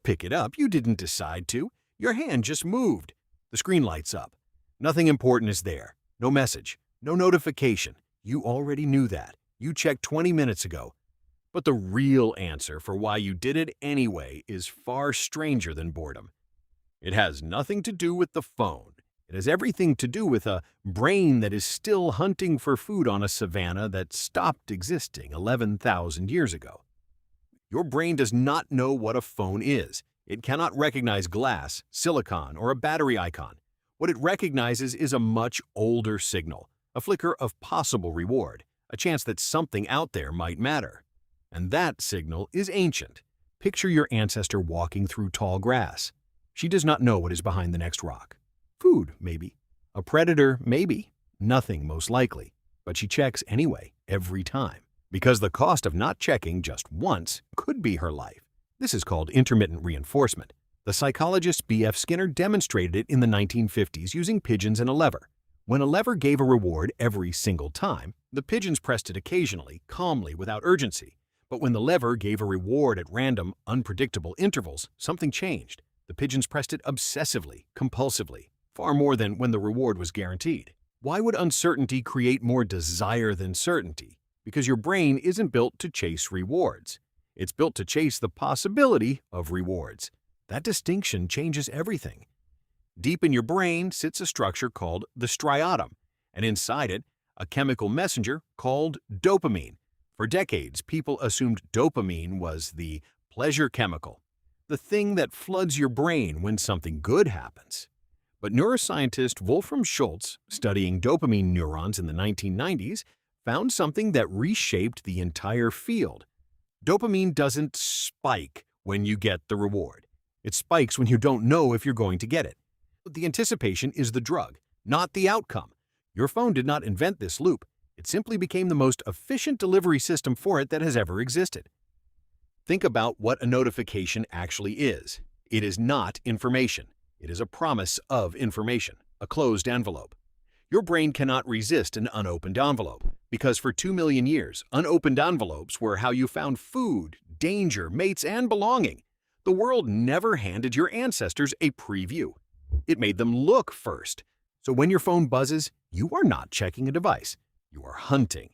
pick it up. You didn't decide to. Your hand just moved. The screen lights up. Nothing important is there. No message. No notification. You already knew that. You checked 20 minutes ago. But the real answer for why you did it anyway is far stranger than boredom. It has nothing to do with the phone. It has everything to do with a brain that is still hunting for food on a savanna that stopped existing 11,000 years ago. Your brain does not know what a phone is. It cannot recognize glass, silicon, or a battery icon. What it recognizes is a much older signal, a flicker of possible reward, a chance that something out there might matter. And that signal is ancient. Picture your ancestor walking through tall grass. She does not know what is behind the next rock. Food, maybe. A predator, maybe. Nothing, most likely. But she checks anyway, every time. Because the cost of not checking just once could be her life. This is called intermittent reinforcement. The psychologist B.F. Skinner demonstrated it in the 1950s using pigeons and a lever. When a lever gave a reward every single time, the pigeons pressed it occasionally, calmly, without urgency. But when the lever gave a reward at random, unpredictable intervals, something changed. The pigeons pressed it obsessively, compulsively, far more than when the reward was guaranteed. Why would uncertainty create more desire than certainty? Because your brain isn't built to chase rewards. It's built to chase the possibility of rewards. That distinction changes everything. Deep in your brain sits a structure called the striatum, and inside it, a chemical messenger called dopamine. For decades, people assumed dopamine was the pleasure chemical, the thing that floods your brain when something good happens. But neuroscientist Wolfram Schultz, studying dopamine neurons in the 1990s, found something that reshaped the entire field. Dopamine doesn't spike when you get the reward. It spikes when you don't know if you're going to get it. The anticipation is the drug, not the outcome. Your phone did not invent this loop. It simply became the most efficient delivery system for it that has ever existed. Think about what a notification actually is. It is not information. It is a promise of information, a closed envelope. Your brain cannot resist an unopened envelope, because for 2 million years, unopened envelopes were how you found food, danger, mates, and belonging. The world never handed your ancestors a preview. It made them look first. So when your phone buzzes, you are not checking a device. You are hunting.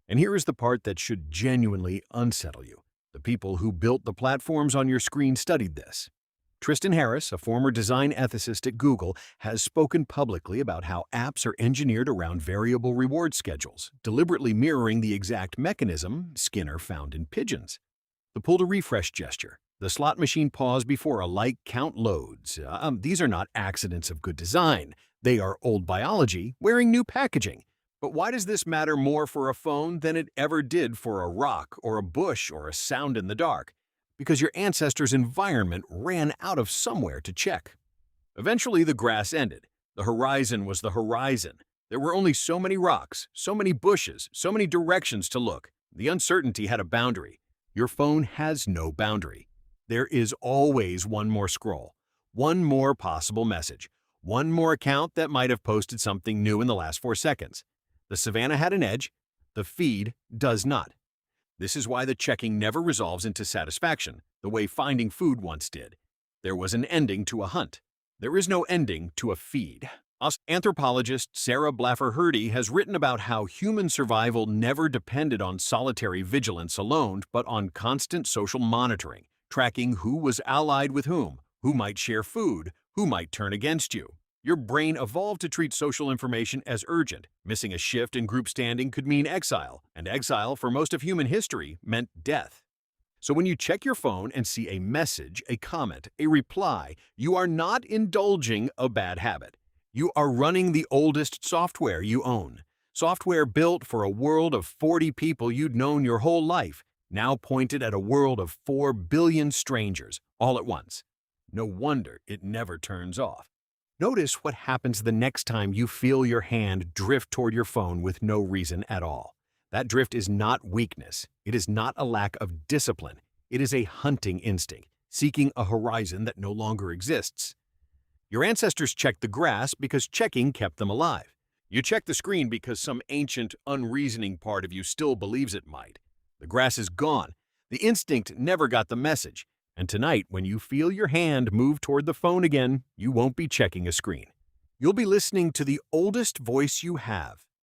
And here is the part that should genuinely unsettle you. The people who built the platforms on your screen studied this. Tristan Harris, a former design ethicist at Google, has spoken publicly about how apps are engineered around variable reward schedules, deliberately mirroring the exact mechanism Skinner found in pigeons. The pull-to-refresh gesture, the slot machine pause before a like count loads. These are not accidents of good design. They are old biology wearing new packaging. But why does this matter more for a phone than it ever did for a rock or a bush or a sound in the dark? Because your ancestors' environment ran out of somewhere to check. Eventually, the grass ended. The horizon was the horizon. There were only so many rocks, so many bushes, so many directions to look. The uncertainty had a boundary. Your phone has no boundary. There is always one more scroll, one more possible message, one more account that might have posted something new in the last 4 seconds. The savanna had an edge. The feed does not. This is why the checking never resolves into satisfaction, the way finding food once did. There was an ending to a hunt. There is no ending to a feed. Anthropologist Sarah Blaffer-Hrdy has written about how human survival never depended on solitary vigilance alone, but on constant social monitoring, tracking who was allied with whom, who might share food, who might turn against you. Your brain evolved to treat social information as urgent. Missing a shift in group standing could mean exile, and exile for most of human history meant death. So when you check your phone and see a message, a comment, a reply, you are not indulging a bad habit. You are running the oldest software you own. Software built for a world of 40 people you'd known your whole life, now pointed at a world of 4 billion strangers, all at once. No wonder it never turns off. Notice what happens the next time you feel your hand drift toward your phone with no reason at all. That drift is not weakness. It is not a lack of discipline. It is a hunting instinct, seeking a horizon that no longer exists. Your ancestors checked the grass because checking kept them alive. You check the screen because some ancient, unreasoning part of you still believes it might. The grass is gone. The instinct never got the message. And tonight, when you feel your hand move toward the phone again, you won't be checking a screen. You'll be listening to the oldest voice you have.